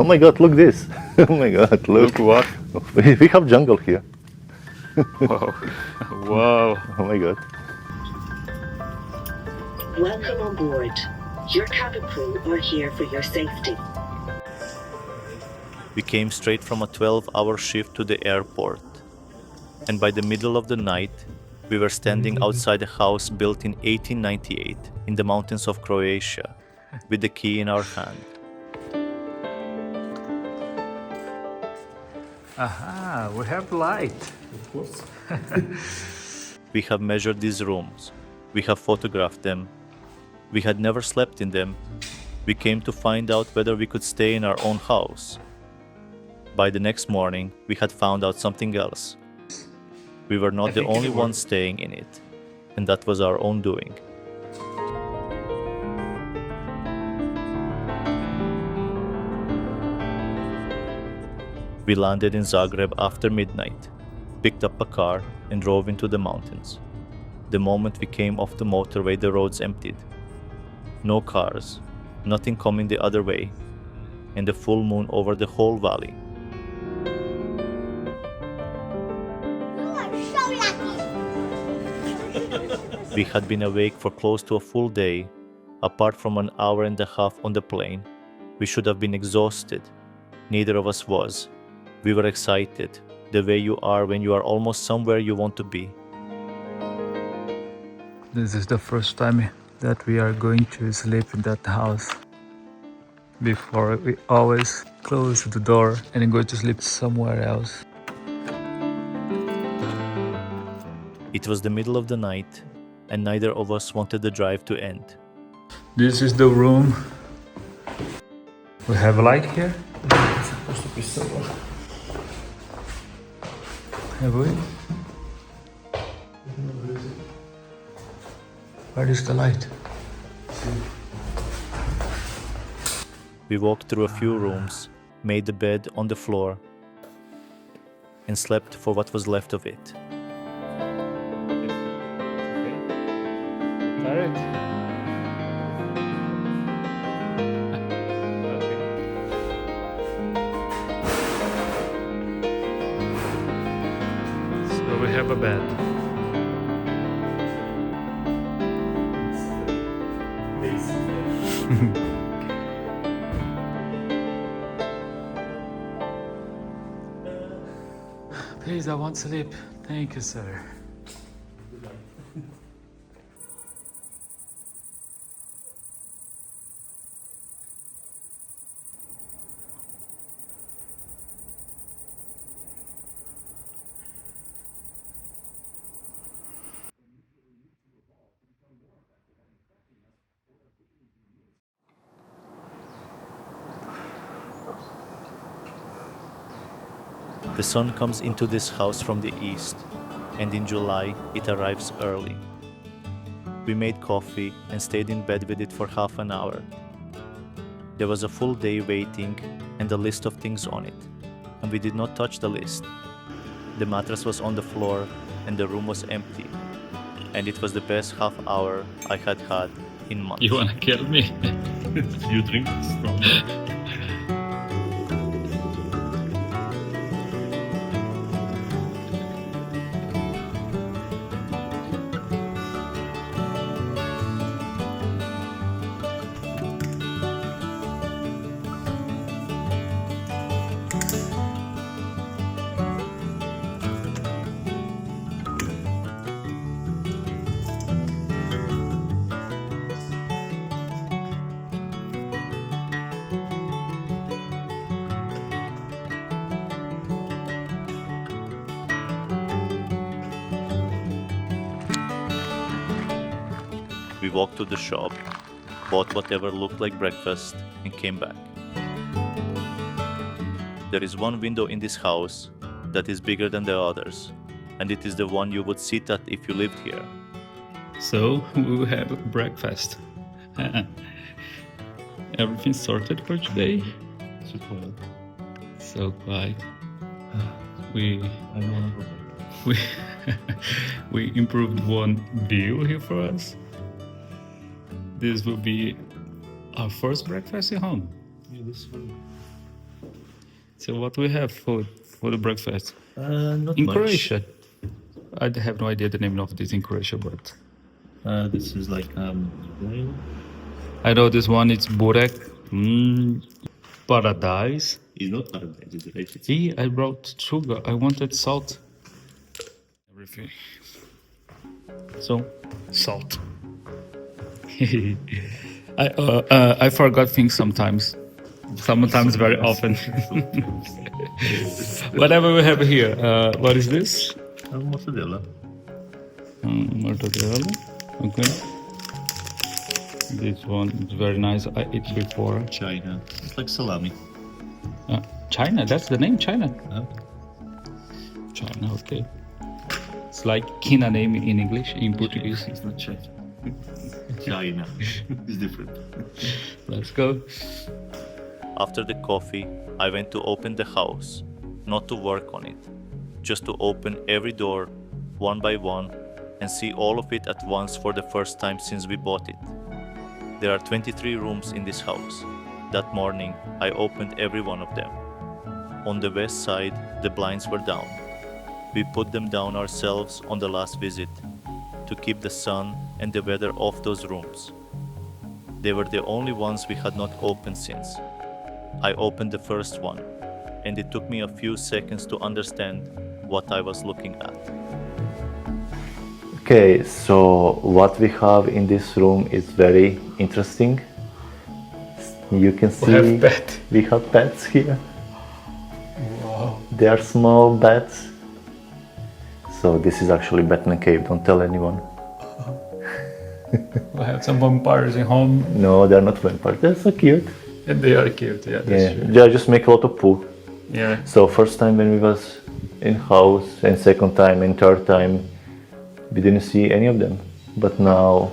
Oh my God, look this. Oh my God, look. Look what? We have jungle here. Wow. Wow. Oh my God. Welcome on board. Your cabin crew are here for your safety. We came straight from a 12-hour shift to the airport. And by the middle of the night, we were standing outside a house built in 1898 in the mountains of Croatia, with the key in our hand. Aha, we have light. Of course. We have measured these rooms. We have photographed them. We had never slept in them. We came to find out whether we could stay in our own house. By the next morning, we had found out something else. We were not the only ones staying in it, and that was our own doing. We landed in Zagreb after midnight, picked up a car, and drove into the mountains. The moment we came off the motorway, the roads emptied. No cars, nothing coming the other way, and the full moon over the whole valley. We had been awake for close to a full day. Apart from an hour and a half on the plane, we should have been exhausted. Neither of us was. We were excited, the way you are when you are almost somewhere you want to be. This is the first time that we are going to sleep in that house. Before, we always close the door and go to sleep somewhere else. It was the middle of the night, and neither of us wanted the drive to end. This is the room. We have a light here. It's supposed to be someone. Have we? Where is the light? We walked through a few rooms, made the bed on the floor, and slept for what was left of it. So we have a bed. Please, I want sleep. Thank you, sir. The sun comes into this house from the east, and in July it arrives early. We made coffee and stayed in bed with it for half an hour. There was a full day waiting and a list of things on it, and we did not touch the list. The mattress was on the floor and the room was empty, and it was the best half hour I had had in months. You wanna kill me? You drink strong. We walked to the shop, bought whatever looked like breakfast, and came back. There is one window in this house that is bigger than the others, and it is the one you would sit at if you lived here. So we will have breakfast. Everything sorted for today. So quiet. We I don't want to go back. we we improved one view here for us. This will be our first breakfast at home. Yeah, this one. So what we have for the breakfast? Not In much. Croatia. I have no idea the name of this in Croatia, but This is like well, I know this one is burek, paradise. it's not paradise, it's right. See, I brought sugar. I wanted salt. Everything. So, salt. I forgot things sometimes. Sometimes very often. Whatever we have here. What is this? Mortadella. Mortadella. Okay. This one is very nice. I ate before. China. It's like salami. China. That's the name. China. Huh? China. Okay. It's like Kina name in English, in Portuguese. It's not China. China. It's different. Let's go. After the coffee, I went to open the house, not to work on it, just to open every door, one by one, and see all of it at once for the first time since we bought it. There are 23 rooms in this house. That morning, I opened every one of them. On the west side, the blinds were down. We put them down ourselves on the last visit, to keep the sun and the weather off those rooms. They were the only ones we had not opened since. I opened the first one, and it took me a few seconds to understand what I was looking at. Okay, so what we have in this room is very interesting. You can see have bed. we have beds here. Wow. They are small beds. So this is actually Batman cave, don't tell anyone. We have some vampires in home, No, they're not vampires, they're so cute. and they are cute. Yeah, that's Yeah, true. they just make a lot of poo. Yeah. So first time when we was in house, and second time and third time, we didn't see any of them. But now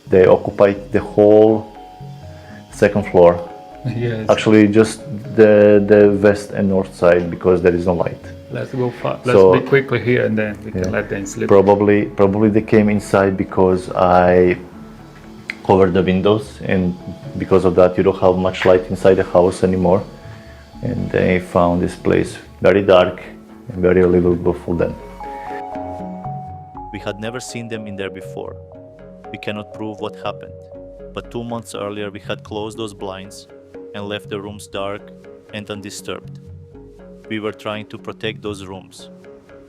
they occupied the whole second floor. Yes. Actually, just the west and north side because there is no light. Let's go fast. So- Let's be quickly here, and then we can Yeah. let them sleep. Probably they came inside because I covered the windows, and because of that you don't have much light inside the house anymore. And they found this place very dark and very livable for them. We had never seen them in there before. We cannot prove what happened, but 2 months earlier we had closed those blinds and left the rooms dark and undisturbed. We were trying to protect those rooms.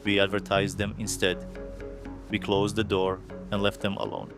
We advertised them instead. We closed the door and left them alone.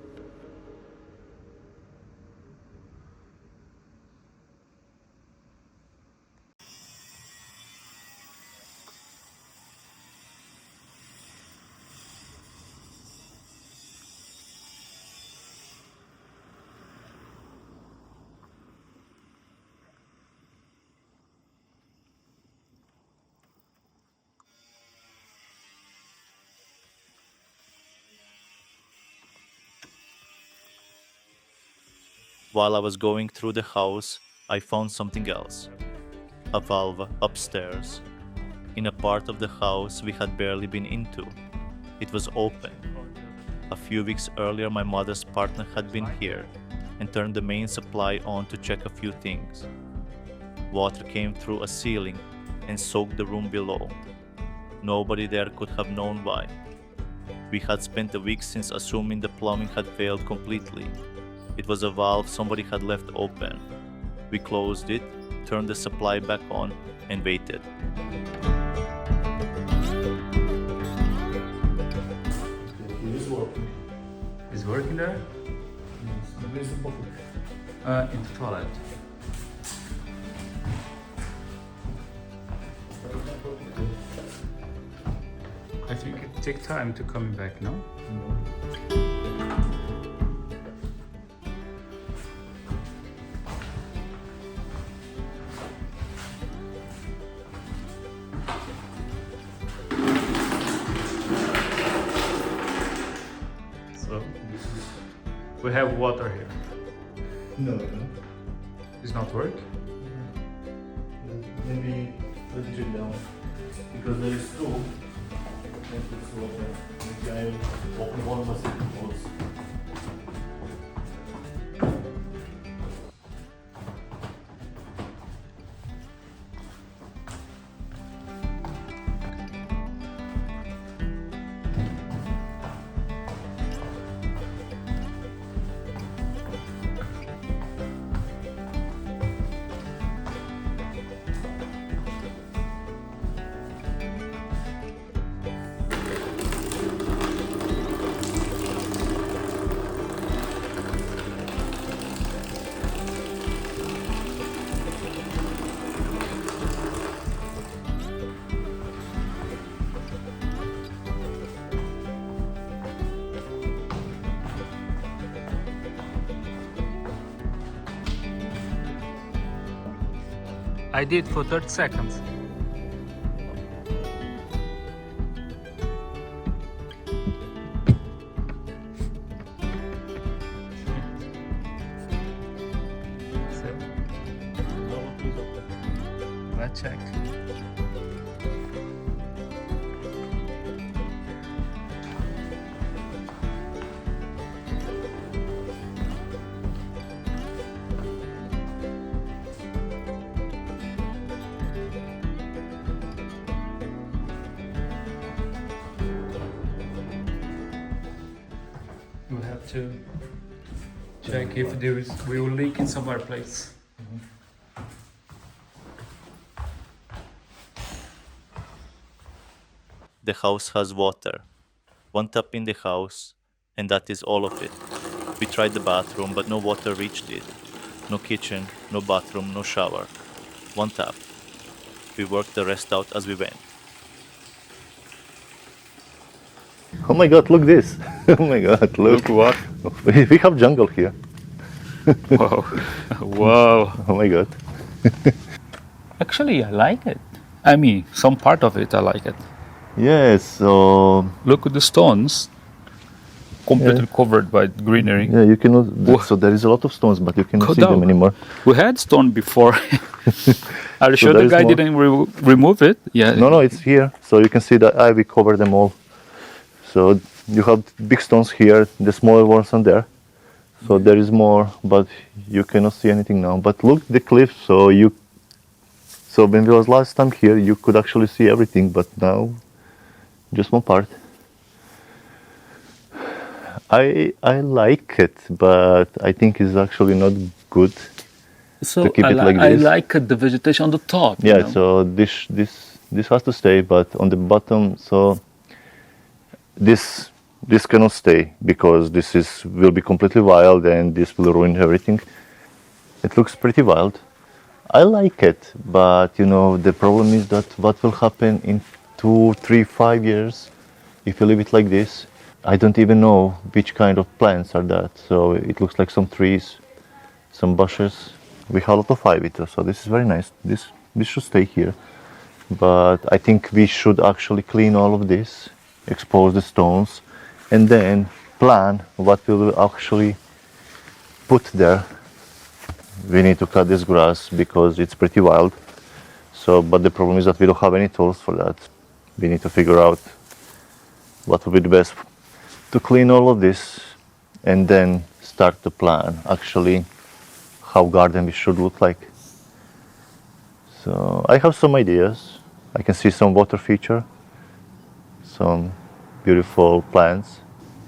While I was going through the house, I found something else. A valve upstairs. In a part of the house we had barely been into. It was open. A few weeks earlier my mother's partner had been here and turned the main supply on to check a few things. Water came through a ceiling and soaked the room below. Nobody there could have known why. We had spent a week since assuming the plumbing had failed completely. It was a valve somebody had left open. We closed it, turned the supply back on, and waited. Is working there? In the toilet. I think it takes time to come back, no? So, we have water here. No. It's not work? Maybe let's check down. Because there is two. Maybe I open one of the close. I did for 30 seconds. So, let's check. We'll have to check if there will leak in some other place. The house has water. One tap in the house, and that is all of it. We tried the bathroom, but no water reached it. No kitchen, no bathroom, no shower. One tap. We worked the rest out as we went. Oh my god, look this. Oh my god, look. what? We have jungle here. Wow. Wow. Oh my god. Actually, I like it. I mean, some part of it I like it. Yes, so Look at the stones. Completely covered by greenery. yeah, you cannot. Whoa. So there is a lot of stones, but you cannot Go see down. them anymore. We had stone before. Are you sure there the is guy more. didn't remove it? Yeah. No, it's here. So you can see that we cover them all. So you have big stones here, the smaller ones on there. So there is more, but you cannot see anything now. But look the cliff. So when we was last time here, you could actually see everything, but now just one part. I like it, but I think it's actually not good. So To keep it like I this. like the vegetation on the top. Yeah, you know? so this has to stay, but on the bottom, so this cannot stay because this will be completely wild and this will ruin everything. It looks pretty wild. I like it, but the problem is that what will happen in 2, 3, 5 years if you leave it like this. I don't even know which kind of plants are that. So it looks like some trees, some bushes. We have a lot of ivy too, so this is very nice. This should stay here. But I think we should actually clean all of this, expose the stones, and then plan what we will actually put there. We need to cut this grass because it's pretty wild. So, but the problem is that we don't have any tools for that. We need to figure out what would be the best to clean all of this and then start to plan actually how garden we should look like. So I have some ideas. I can see some water feature, some beautiful plants.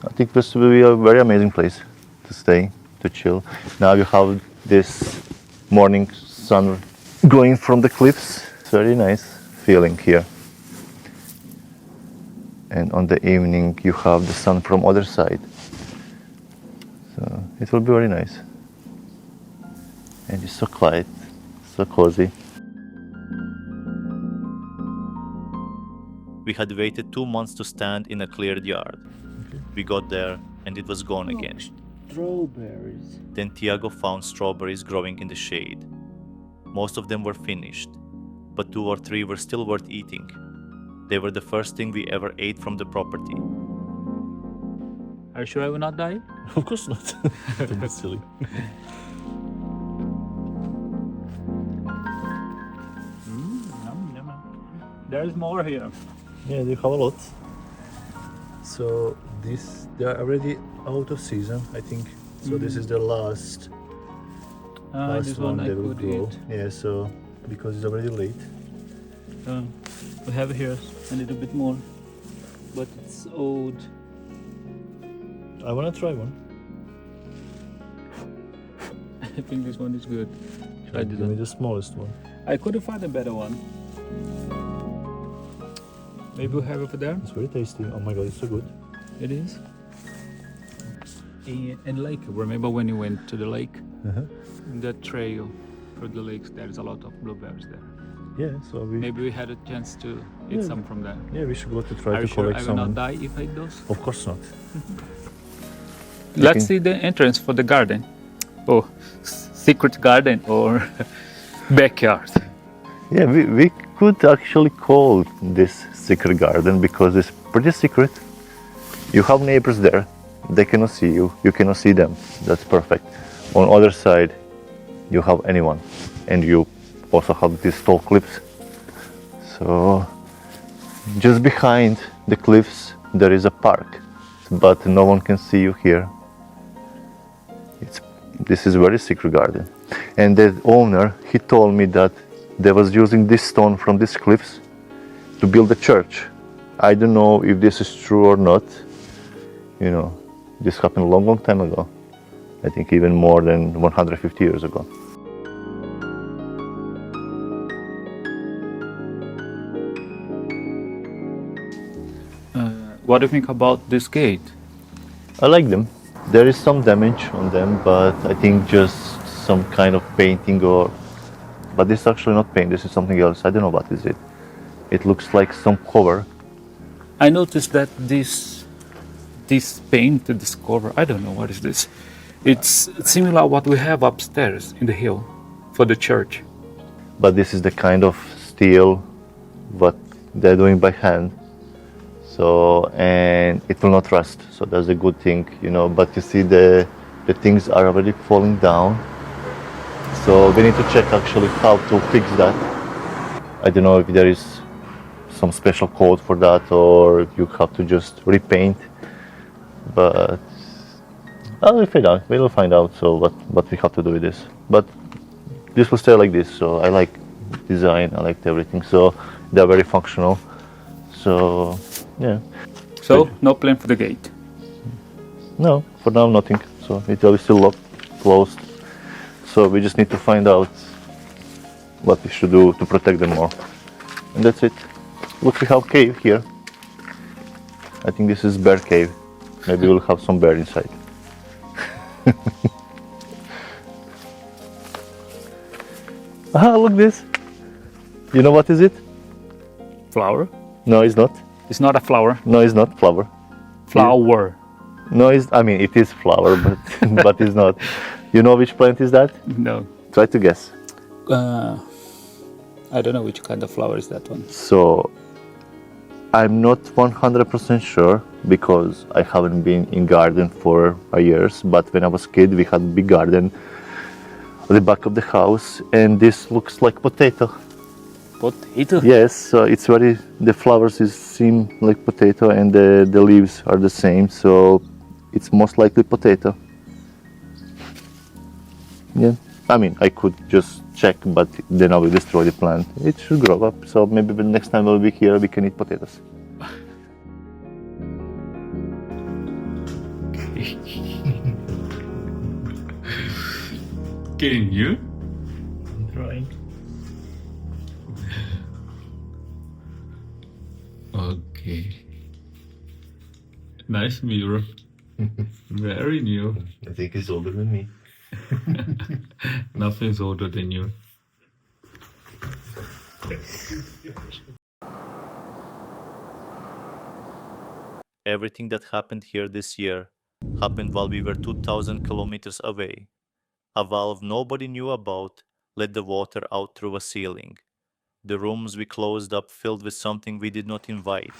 I think this will be a very amazing place to stay, to chill. Now you have this morning sun going from the cliffs. It's very nice feeling here. And on the evening you have the sun from other side. So it will be very nice. And it's so quiet, so cozy. We had waited 2 months to stand in a cleared yard. We got there and it was gone again. Strawberries. Then Tiago found strawberries growing in the shade. Most of them were finished, but 2 or 3 were still worth eating. They were the first thing we ever ate from the property. Are you sure I will not die? Of course not. Don't be silly. There's more here. Yeah, you have a lot. So they are already out of season, I think. So this is the last This one I they will could grow. eat. Yeah, so because it's already late. We have here a little bit more, but it's old. I wanna try one. I think this one is good. Try this Give me one. the smallest one. I couldn't find a better one. Maybe we'll have it over there. It's very tasty. Oh my god, it's so good. It is. And lake. Remember when you went to the lake? In that trail through the lakes, there's a lot of blueberries there. Yeah, so Maybe we had a chance to eat Yeah. some from there. yeah, we should go to try Are to you sure collect I will some. not die if I eat those? Of course not. Let's see the entrance for the garden. Oh, secret garden or backyard. Yeah, we could actually call this secret garden because it's pretty secret. You have neighbors there, they cannot see you, you cannot see them. That's perfect. On other side, you have anyone, and you also have these tall cliffs. So just behind the cliffs there is a park, but no one can see you here. This is very secret garden. And the owner, he told me that they was using this stone from these cliffs to build a church. I don't know if this is true or not. You know, this happened a long, long time ago. I think even more than 150 years ago. What do you think about this gate? I like them. There is some damage on them, but I think just some kind of painting or... But this is actually not paint, this is something else. I don't know what is it. It looks like some cover. I noticed that this paint, this cover, I don't know what is this. It's similar to what we have upstairs in the hill for the church. But this is the kind of steel what they're doing by hand. So, and it will not rust, so that's a good thing, you know. But you see the things are already falling down. So we need to check actually how to fix that. I don't know if there is some special code for that or you have to just repaint. But we'll find out. We will find out. So what we have to do with this. But this will stay like this. So I like design. I liked everything. So they're very functional. So yeah. So no plan for the gate. No, for now nothing. So it will be still locked, closed. So we just need to find out what we should do to protect them more. And that's it. Look, we have cave here. I think this is bear cave. Maybe we'll have some bear inside. Ah, look this. You know what is it? Flower? No, it's not. It's not a flower. No, it's not flower. Flower. No, I mean it is flower, but but it's not. You know which plant is that? No. Try to guess. I don't know which kind of flower is that one. So I'm not 100% sure because I haven't been in garden for years. But when I was a kid, we had a big garden at the back of the house, and this looks like potato. Potato? Yes, so it's very. The flowers seem like potato, and the leaves are the same. So it's most likely potato. Yeah, I mean I could just check, but then I will destroy the plant. It should grow up. So maybe the next time we'll be here, we can eat potatoes. Can you? I'm trying. Okay. Nice mirror. Very new. I think he's older than me. Nothing's older than you. Everything that happened here this year happened while we were 2,000 kilometers away. A valve nobody knew about let the water out through a ceiling. The rooms we closed up filled with something we did not invite.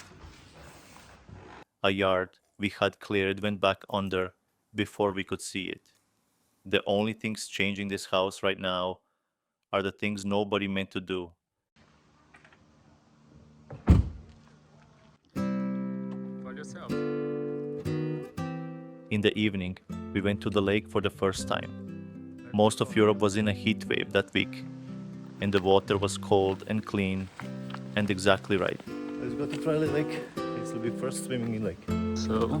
A yard we had cleared went back under before we could see it. The only things changing this house right now are the things nobody meant to do. In the evening, we went to the lake for the first time. Most of Europe was in a heat wave that week, and the water was cold and clean and exactly right. Let's go to Friday Lake. This will be first swimming in lake. So,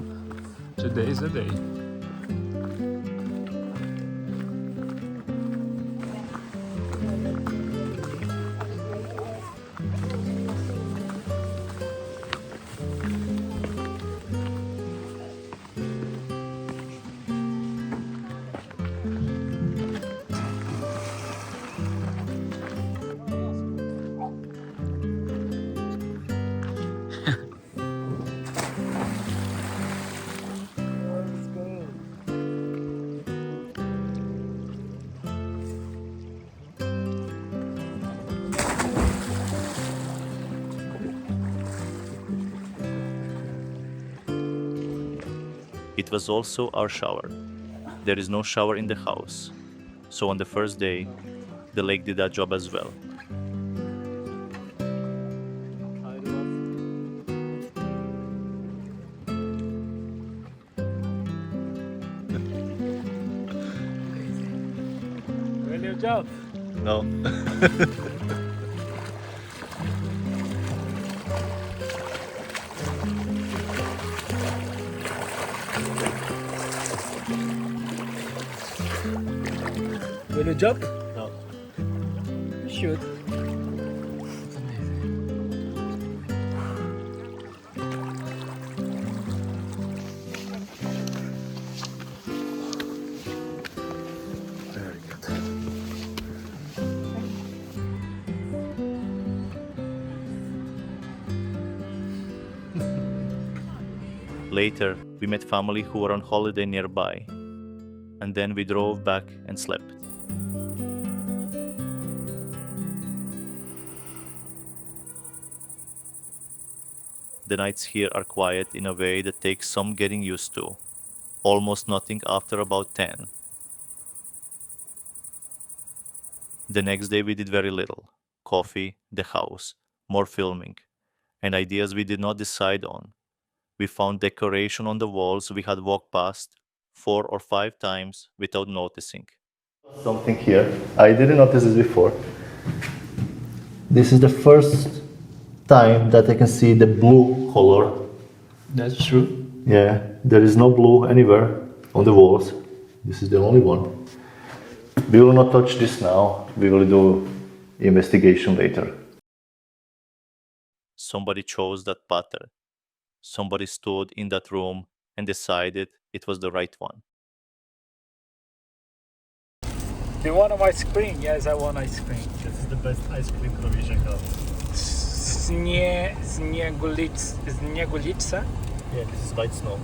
today is the day. It was also our shower. There is no shower in the house, so on the first day, the lake did that job as well. Really job. No. Will you jump? No. You should. Very good. Later, we met family who were on holiday nearby, and then we drove back and slept. The nights here are quiet in a way that takes some getting used to. Almost nothing after about 10. The next day we did very little. Coffee, the house, more filming, and ideas we did not decide on. We found decoration on the walls we had walked past 4 or 5 times without noticing. Something here. I didn't notice this before. This is the first time that I can see the blue color. That's true. Yeah, there is no blue anywhere on the walls. This is the only one. We will not touch this now. We will do investigation later. Somebody chose that pattern. Somebody stood in that room and decided it was the right one. Do you want an ice cream? Yes, I want ice cream. This is the best ice cream Croatia has. Snjegulica? Yeah, this is white snow.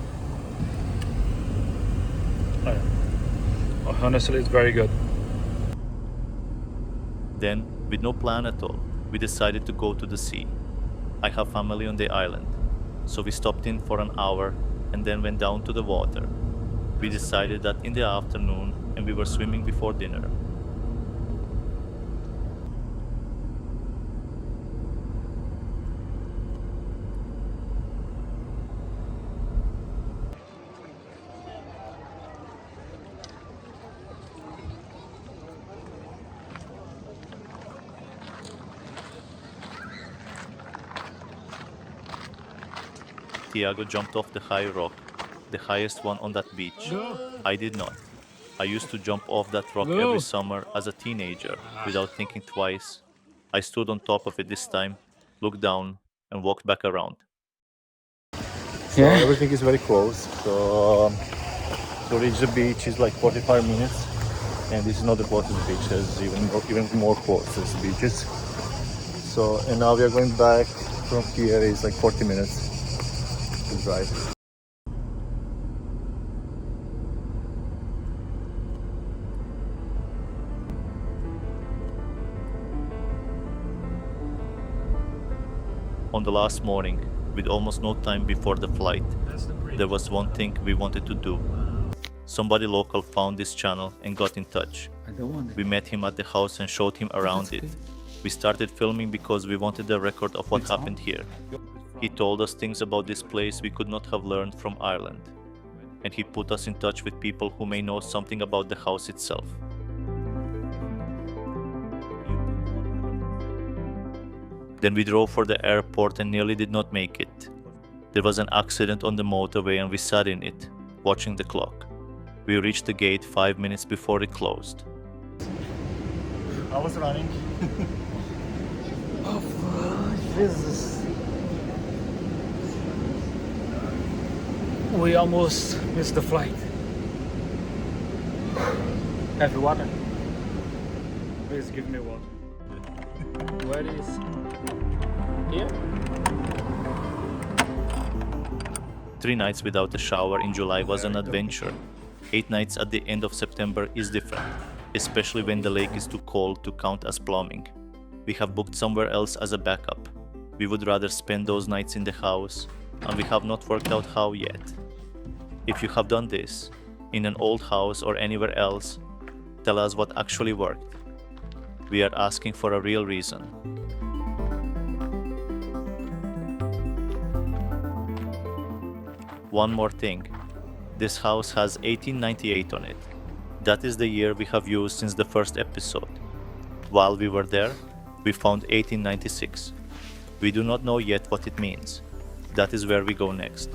Honestly, it's very good. Then, with no plan at all, we decided to go to the sea. I have family on the island, so we stopped in for an hour and then went down to the water. We decided that in the afternoon, and we were swimming before dinner. Tiago jumped off the high rock, the highest one on that beach. I did not. I used to jump off that rock every summer as a teenager without thinking twice. I stood on top of it this time, looked down, and walked back around. So everything is very close. So to reach the beach is like 45 minutes, and this is not the closest beach. There's even more closest beaches. So and now we are going back from here. It's like 40 minutes to drive. On the last morning, with almost no time before the flight, there was one thing we wanted to do. Somebody local found this channel and got in touch. I don't want it. We met him at the house and showed him around it. We started filming because we wanted a record of what happened here. He told us things about this place we could not have learned from Ireland, and he put us in touch with people who may know something about the house itself. Then we drove for the airport and nearly did not make it. There was an accident on the motorway and we sat in it, watching the clock. We reached the gate 5 minutes before it closed. I was running. Jesus. We almost missed the flight. Have you water? Please give me water. Where is? Here? 3 nights without a shower in July was an adventure. 8 nights at the end of September is different, especially when the lake is too cold to count as plumbing. We have booked somewhere else as a backup. We would rather spend those nights in the house, and we have not worked out how yet. If you have done this, in an old house or anywhere else, tell us what actually worked. We are asking for a real reason. One more thing. This house has 1898 on it. That is the year we have used since the first episode. While we were there, we found 1896. We do not know yet what it means. That is where we go next.